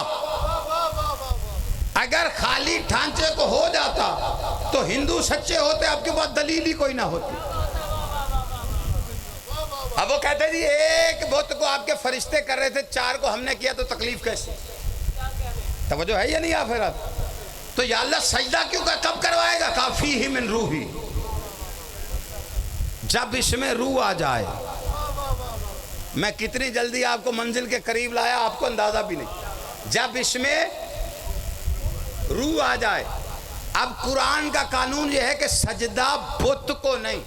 اگر خالی ڈھانچے کو ہو جاتا تو ہندو سچے ہوتے، آپ کے پاس دلیل ہی کوئی نہ ہوتی۔ اب وہ کہتے جی ایک بت کو آپ کے فرشتے کر رہے تھے، 4 کو ہم نے کیا تو تکلیف کیسے؟ توجہ ہے یا نہیں آخرت؟ تو یا اللہ سجدہ کیوں کا کب کروائے گا؟ کافی ہی من روحی، جب اس میں روح آ جائے۔ میں کتنی جلدی آپ کو منزل کے قریب لایا، آپ کو اندازہ بھی نہیں۔ جب اس میں روح آ جائے۔ اب قرآن کا قانون یہ ہے کہ سجدہ بت کو نہیں،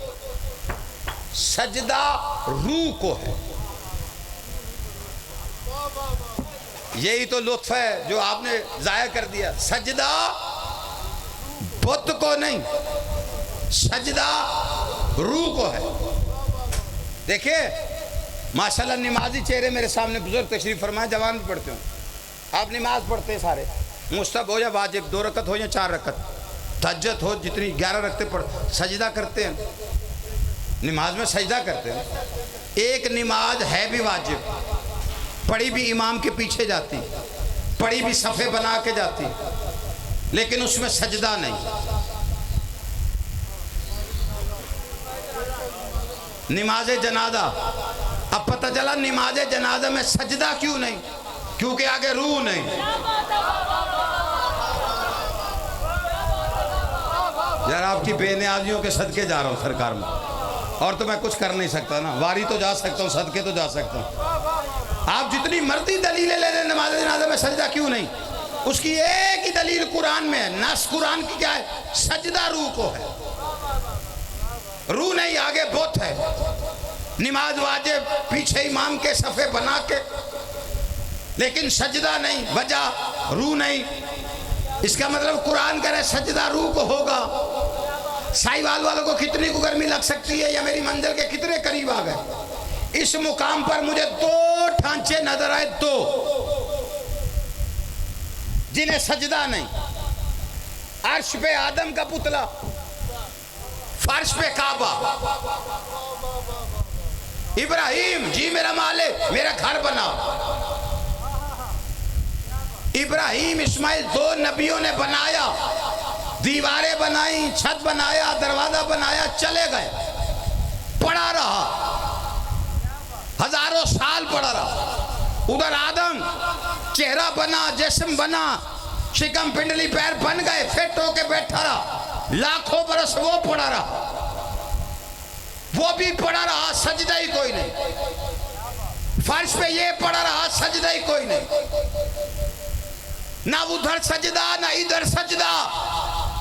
سجدہ روح کو ہے۔ یہی تو لطف ہے جو آپ نے ضائع کر دیا۔ سجدہ بت کو نہیں، سجدہ روح کو ہے۔ دیکھیں ماشاءاللہ نمازی چہرے میرے سامنے بزرگ تشریف فرمائے، جوان بھی پڑھتے ہوں، آپ نماز پڑھتے ہیں سارے، مستحب ہو یا واجب، 2 رکعت ہو یا 4 رکعت، تہجد ہو جتنی 11 رکعتیں پڑھ، سجدہ کرتے ہیں، نماز میں سجدہ کرتے ہیں۔ ایک نماز ہے بھی واجب، پڑھی بھی امام کے پیچھے جاتی، پڑھی بھی صفحے بنا کے جاتی، لیکن اس میں سجدہ نہیں۔ نماز جنازہ، اب پتہ چلا نماز جنازہ میں سجدہ کیوں نہیں؟ کیونکہ آگے روح نہیں۔ یار آپ کی بے نیازیوں کے صدقے جا رہا ہوں سرکار میں، اور تو میں کچھ کر نہیں سکتا نا، واری تو جا سکتا ہوں، صدقے تو جا سکتا ہوں۔ آپ جتنی مرضی دلیلیں لے لیں نماز جنازہ میں سجدہ کیوں نہیں، اس کی ایک ہی دلیل قرآن میں ہے۔ نص قرآن کی کیا ہے؟ سجدہ روح کو ہے، روح نہیں، آگے بت ہے۔ نماز واجب پیچھے امام کے صفحے بنا کے، لیکن سجدہ نہیں، وجہ روح نہیں۔ اس کا مطلب قرآن کہہ رہے سجدہ روح کو ہوگا۔ سائیوال والوں کو کتنی کو گرمی لگ سکتی ہے، یا میری منزل کے کتنے قریب آ گئے۔ اس مقام پر مجھے 2 ڈھانچے نظر آئے، 2 جنہیں سجدہ نہیں۔ عرش پہ آدم کا پتلا، فرش پہ کعبہ۔ ابراہیم جی میرا مالک میرا گھر بنا۔ ابراہیم اسماعیل 2 نبیوں نے بنایا، دیواریں بنائی، چھت بنایا، دروازہ بنایا، چلے گئے، پڑا رہا، ہزاروں سال پڑا رہا۔ ادھر آدم چہرہ بنا، جسم بنا، شکم پنڈلی پیر بن گئے، فٹ ہو کے بیٹھا رہا، لاکھوں برس وہ پڑا رہا، وہ بھی پڑا رہا، سجدہ ہی کوئی نہیں۔ فرش پہ یہ پڑا رہا، سجدہ ہی کوئی نہیں، نہ ادھر سجدہ نہ ادھر سجدہ۔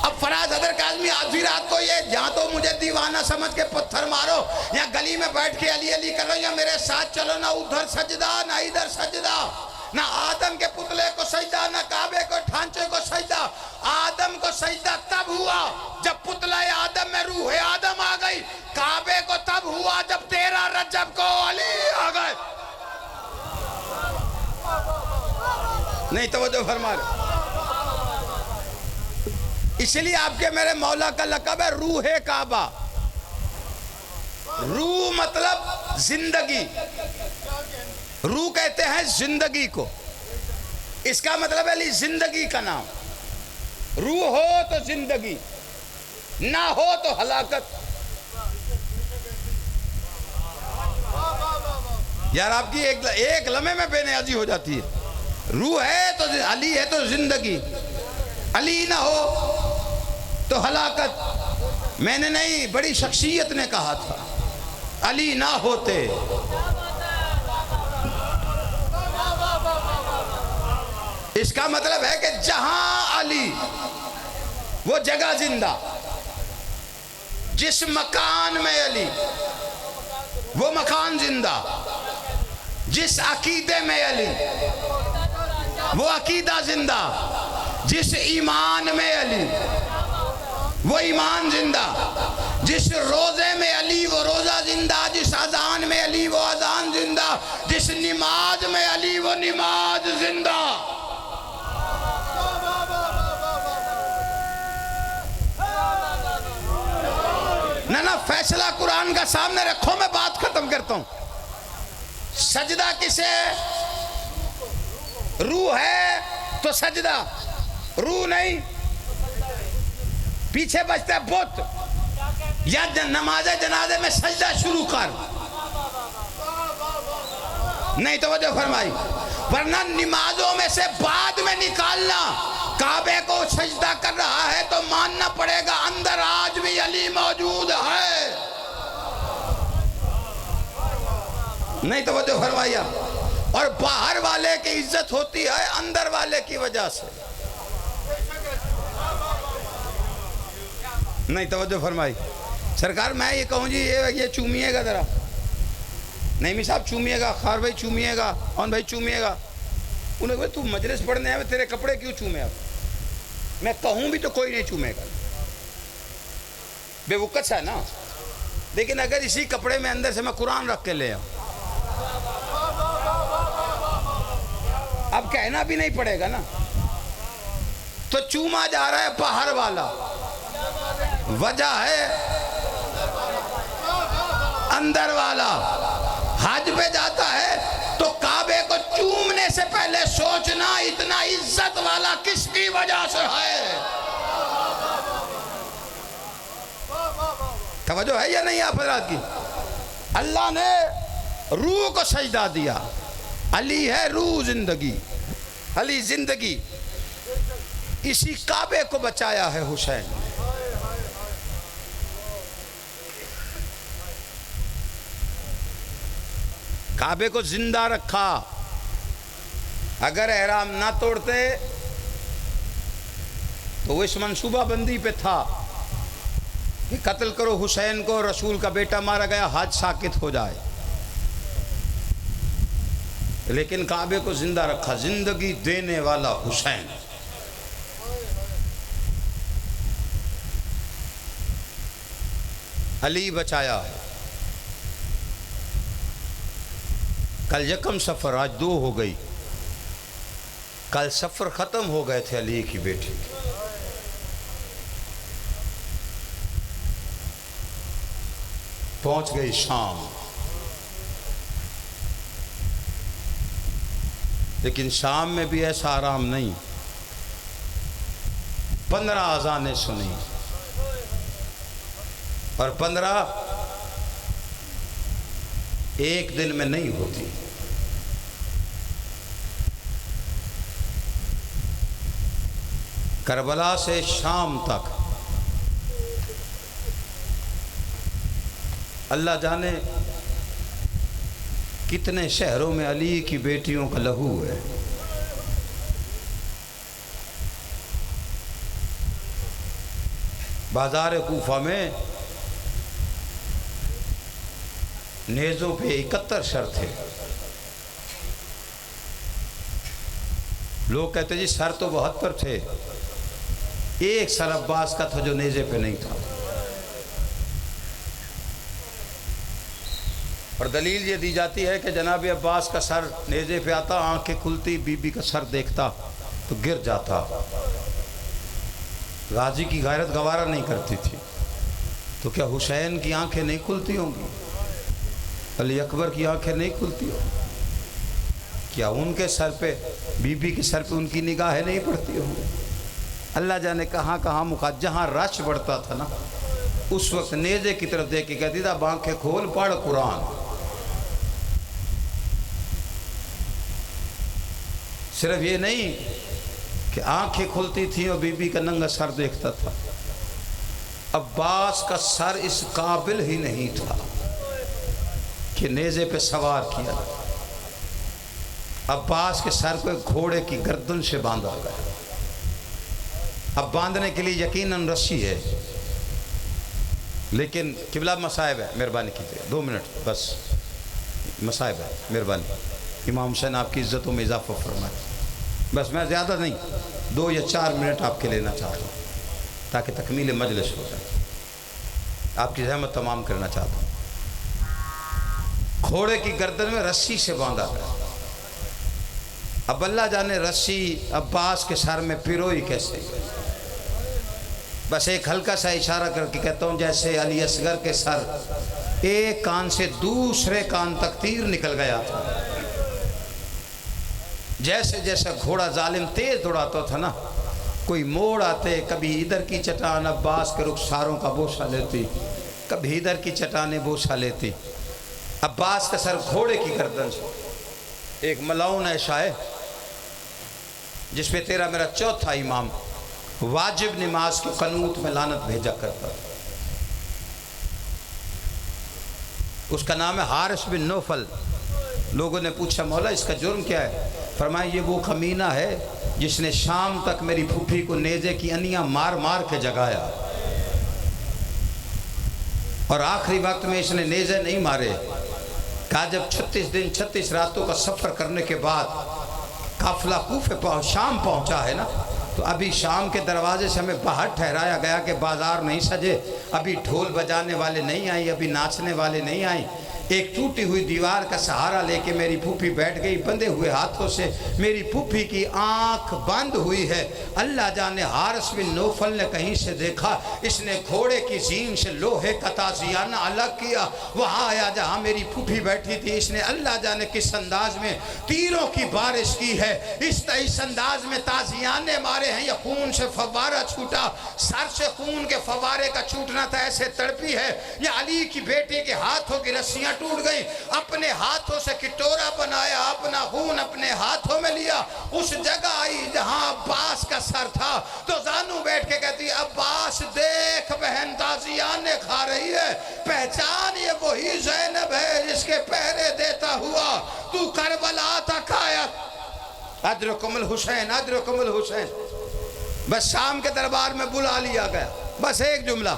اب فراز حیدر کاظمی آدھی رات کو یہ جہاں تو مجھے دیوانہ سمجھ کے پتھر مارو، یا گلی میں بیٹھ کے علی علی کرو، یا میرے ساتھ چلو، نہ ادھر سجدہ نہ ادھر سجدہ، نہ آدم کے پتلے کو سجدہ، نہ کعبے کو ڈھانچے کو سجدہ۔ آدم کو سجدہ تب ہوا جب پتلہ آدم میں روح آدم آ گئی، کعبے کو تب ہوا جب 13 رجب کو علی آ گئے۔ نہیں توجہ فرما رہے۔ اس لیے آپ کے میرے مولا کا لقب ہے روح کعبہ۔ روح مطلب زندگی، روح کہتے ہیں زندگی کو، اس کا مطلب ہے زندگی کا نام۔ روح ہو تو زندگی، نہ ہو تو ہلاکت۔ یار آپ کی ایک لمحے میں بے نیازی ہو جاتی ہے۔ روح ہے تو علی ہے تو زندگی، علی نہ ہو تو ہلاکت۔ میں نے نہیں، بڑی شخصیت نے کہا تھا، علی نہ ہوتے۔ اس کا مطلب ہے کہ جہاں علی وہ جگہ زندہ، جس مکان میں علی وہ مکان زندہ، جس عقیدے میں علی وہ عقیدہ زندہ، جس ایمان میں علی وہ ایمان زندہ، جس روزے میں علی وہ روزہ زندہ، جس اذان میں علی وہ اذان زندہ، جس نماز میں علی وہ نماز زندہ۔ نہ فیصلہ قرآن کا سامنے رکھو، میں بات ختم کرتا ہوں۔ سجدہ کسے؟ روح ہے تو سجدہ، روح نہیں پیچھے بچتا ہے بت، یا نماز جنازے میں سجدہ شروع کر، نہیں توجہ فرمائی، ورنہ نمازوں میں سے بعد میں نکالنا۔ کعبے کو سجدہ کر رہا ہے تو ماننا پڑے گا اندر آج بھی علی موجود ہے، نہیں توجہ فرمائی۔ اور باہر والے کی عزت ہوتی ہے اندر والے کی وجہ سے، نہیں توجہ فرمائی۔ سرکار میں یہ کہوں جی یہ چومیے گا ذرا، نعیمی صاحب چومیے گا، خار بھائی چومیے گا، اون بھائی چومیے گا۔ انہوں نے کہا تو مجلس پڑھنے آئے تیرے کپڑے کیوں چومے؟ اب میں کہوں بھی تو کوئی نہیں چومے گا، بے وقت ہے نا۔ لیکن اگر اسی کپڑے میں اندر سے میں قرآن رکھ کے لے آؤں، اب کہنا بھی نہیں پڑے گا نا، تو چوما جا رہا ہے باہر والا، وجہ ہے اندر والا۔ حج پہ جاتا ہے تو کعبے کو چومنے سے پہلے سوچنا اتنا عزت والا کس کی وجہ سے ہے۔ توجہ ہے یا نہیں آپ حضرات کی؟ اللہ نے روح کو سجدہ دیا، علی ہے روح زندگی، علی زندگی، اسی کعبے کو بچایا ہے حسین۔ کعبے کو زندہ رکھا، اگر احرام نہ توڑتے تو وہ اس منصوبہ بندی پہ تھا کہ قتل کرو حسین کو، رسول کا بیٹا مارا گیا، حج ساکت ہو جائے، لیکن کعبے کو زندہ رکھا، زندگی دینے والا حسین۔ علی بچایا ہے۔ کل یکم سفر، آج 2 ہو گئی، کل سفر ختم ہو گئے تھے علی کی بیٹی کے۔ پہنچ گئی شام، لیکن شام میں بھی ایسا آرام نہیں، 15 اذانیں سنی، اور 15 ایک دن میں نہیں ہوتی۔ کربلا سے شام تک اللہ جانے کتنے شہروں میں علی کی بیٹیوں کا لہو ہے۔ بازار کوفہ میں نیزوں پہ 71 سر تھے۔ لوگ کہتے جی سر تو 72 تھے، ایک سر عباس کا تھا جو نیزے پہ نہیں تھا۔ اور دلیل یہ دی جاتی ہے کہ جناب عباس کا سر نیزے پہ آتا، آنکھیں کھلتی، بی بی کا سر دیکھتا تو گر جاتا۔ غازی کی غیرت گوارا نہیں کرتی تھی، تو کیا حسین کی آنکھیں نہیں کھلتی ہوں گی؟ علی اکبر کی آنکھیں نہیں کھلتی ہوں؟ کیا ان کے سر پہ، بی بی کے سر پہ ان کی نگاہیں نہیں پڑتی ہوں؟ اللہ جانے کہاں کہاں جہاں رش بڑھتا تھا نا، اس وقت نیزے کی طرف دیکھ کے کہتی تھا آنکھیں کھول، پڑھ قرآن۔ صرف یہ نہیں کہ آنکھیں کھلتی تھیں اور بی بی کا ننگا سر دیکھتا تھا، عباس کا سر اس قابل ہی نہیں تھا کہ نیزے پہ سوار کیا۔ عباس کے سر کو ایک گھوڑے کی گردن سے باندھا گیا۔ اب باندھنے کے لیے یقیناً رسی ہے، لیکن قبلہ مصائب ہے، مہربانی کیجیے 2 منٹ بس، مصائب ہے، مہربانی امام حسین آپ کی عزتوں میں اضافہ فرمائے، بس میں زیادہ نہیں 2 یا 4 منٹ آپ کے لینا چاہتا ہوں۔ تاکہ تکمیل مجلس ہو جائے. آپ کی زحمت تمام کرنا چاہتا ہوں. گھوڑے کی گردن میں رسی سے باندھا گیا. اب اللہ جانے رسی عباس کے سر میں پیروئی کیسے. بس ایک ہلکا سا اشارہ کر کے کہتا ہوں جیسے علی اصغر کے سر ایک کان سے دوسرے کان تک تیر نکل گیا تھا. جیسے جیسا گھوڑا ظالم تیز دوڑاتا تھا نا، کوئی موڑ آتے، کبھی ادھر کی چٹان عباس کے رخساروں کا بوسہ لیتی، کبھی ادھر کی چٹانیں بوسہ لیتی. عباس کا سر گھوڑے کی گردن سے. ایک ملعون ایسا ہے جس پہ تیرا میرا چوتھا امام واجب نماز کی قنوت میں لعنت بھیجا کرتا تھا. اس کا نام ہے حارث بن نوفل. لوگوں نے پوچھا مولا اس کا جرم کیا ہے؟ فرمایا یہ وہ کمینہ ہے جس نے شام تک میری پھوپھی کو نیزے کی انیاں مار مار کے جگایا، اور آخری وقت میں اس نے نیزے نہیں مارے. کہا جب 36 دن 36 راتوں کا سفر کرنے کے بعد قافلہ کوفے شام پہنچا ہے نا، تو ابھی شام کے دروازے سے ہمیں باہر ٹھہرایا گیا کہ بازار نہیں سجے، ابھی ڈھول بجانے والے نہیں آئیں، ابھی ناچنے والے نہیں آئیں. ایک ٹوٹی ہوئی دیوار کا سہارا لے کے میری پھوپھی بیٹھ گئی، بندھے ہوئے ہاتھوں سے. میری پھوپھی کی آنکھ بند ہوئی ہے. اللہ جانے حارث بن نوفل نے کہیں سے دیکھا، اس نے گھوڑے کی زین سے لوہے کا تازیانہ الگ کیا. وہاں آیا جہاں میری پھوپھی بیٹھی تھی، اس نے اللہ جانے کس انداز میں تیروں کی بارش کی ہے، اس انداز میں تازیانے مارے ہیں. یا خون سے فوارہ چھوٹا، سر سے خون کے فوارے کا چھوٹنا تھا، ایسے تڑپی ہے. یا علی کی بیٹی کے ہاتھوں کی رسیاں ٹوٹ گئی، اپنے ہاتھوں سے کٹورا بنایا، اپنا خون اپنے ہاتھوں میں لیا. اس جگہ آئی جہاں عباس کا سر تھا تو زانو بیٹھ کے کہتی عباس دیکھ بہن تازیانے کھا رہی ہے، پہچان یہ وہی زینب ہے جس کے پہرے دیتا ہوا تو کربلا تک آیا. ادرکم الحسین ادرکم الحسین. بس شام کے دربار میں بلا لیا گیا. بس ایک جملہ.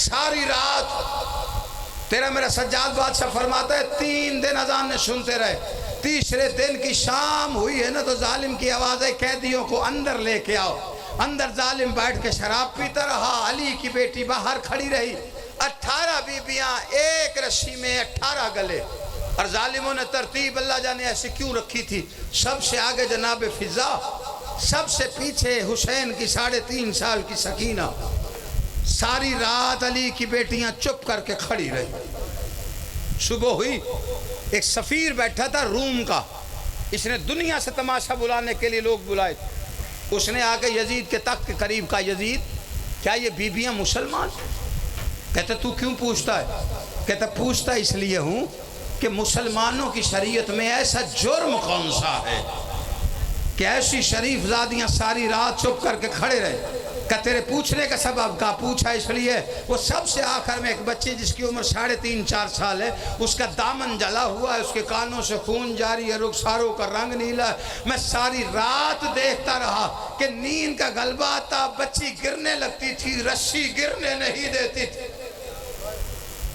ساری رات تیرا میرا سجاد بادشاہ فرماتا ہے 3 دن اذان نے سنتے رہے. تیسرے دن کی شام ہوئی ہے نا تو ظالم کی آوازیں قیدیوں کو اندر لے کے آؤ. اندر ظالم بیٹھ کے شراب پیتا رہا. علی کی بیٹی باہر کھڑی رہی. 18 بیبیاں ایک رسی میں 18 گلے. اور ظالموں نے ترتیب اللہ جانے ایسے کیوں رکھی تھی. سب سے آگے جناب فضا، سب سے پیچھے حسین کی 3.5 سال کی سکینہ. ساری رات علی کی بیٹیاں چپ کر کے کھڑی رہی. صبح ہوئی، ایک سفیر بیٹھا تھا روم کا، اس نے دنیا سے تماشا بلانے کے لیے لوگ بلائے. اس نے آ کے یزید کے تخت کے قریب کہا یزید کیا یہ بیبیاں مسلمان؟ کہتا تو کیوں پوچھتا ہے؟ کہتا پوچھتا اس لیے ہوں کہ مسلمانوں کی شریعت میں ایسا جرم کون سا ہے کہ ایسی شریف زادیاں ساری رات چپ کر کے کھڑے رہے. کہ تیرے پوچھنے کا سبب کا پوچھا اس لیے وہ سب سے آخر میں ایک بچے جس کی عمر 3.5-4 سال ہے، اس کا دامن جلا ہوا ہے، اس کے کانوں سے خون جاری ہے، رخساروں کا رنگ نیلا ہے. میں ساری رات دیکھتا رہا کہ نیند کا غلبہ آتا، بچی گرنے لگتی تھی، رسی گرنے نہیں دیتی تھی.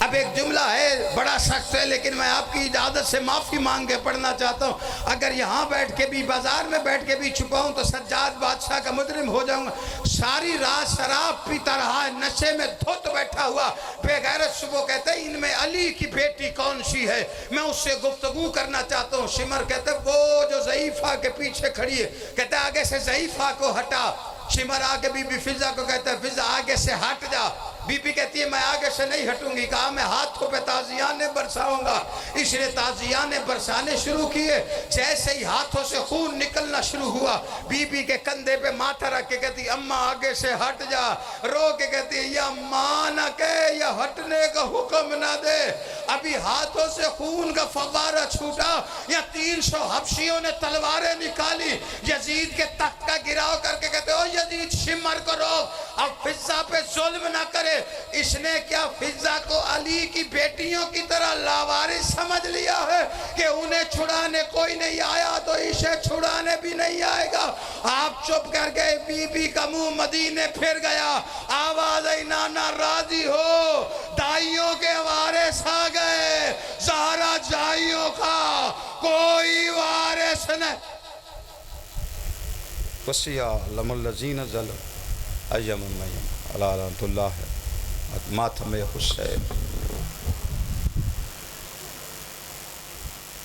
اب ایک جملہ ہے بڑا سخت ہے لیکن میں آپ کی اجازت سے معافی مانگ کے پڑھنا چاہتا ہوں. اگر یہاں بیٹھ کے بھی بازار میں بیٹھ کے بھی چھپاؤں تو سجاد بادشاہ کا مجرم ہو جاؤں گا. ساری رات شراب پیتا رہا، نشے میں دھت بیٹھا ہوا بے غیرت. صبح کہتے ہیں ان میں علی کی بیٹی کون سی ہے، میں اس سے گفتگو کرنا چاہتا ہوں. شمر کہتے ہیں وہ جو ضعیفہ کے پیچھے کھڑی ہے. کہتے ہیں آگے سے ضعیفہ کو ہٹا. شمر آگے بی بی فضا کو کہتا ہے فضا آگے سے ہٹ جا. بی بی کہتی ہے میں آگے سے نہیں ہٹوں گی. کہا میں ہاتھوں پہ تازیانے برساؤں گا. اس نے تازیانے برسانے شروع کیے. جیسے ہی ہاتھوں سے خون نکلنا شروع ہوا، بی بی کے کندھے پہ ماتھا رکھ کے کہتی اماں آگے سے ہٹ جا. رو کے کہتی ہے یا ماں نہ کہے یا ہٹنے کا حکم نہ دے. ابھی ہاتھوں سے خون کا فوارہ چھوٹا یا 300 حبشیوں نے تلواریں نکالی. یزید کے تخت کا گراؤ کر کے کہتے او یزید شمر کو روک، اب فضا پہ ظلم نہ کرے. اس نے کیا فضا کو علی کی بیٹیوں کی طرح لاوارث سمجھ لیا ہے کہ انہیں چھڑانے کوئی نہیں آیا تو اسے چھڑانے بھی نہیں آئے گا. آپ چپ کر گئے. بی بی کا منہ مدینے پھر گیا. آواز آئی نانا راضی ہو، دائیوں کے وارث آ گئے. زہرا جائیوں کا کوئی وارث نہیں. وَسِيَعْلَمُ الَّذِينَ ظَلَمُوا ایمن میم علالۃ اللہ ہے ماتم حسین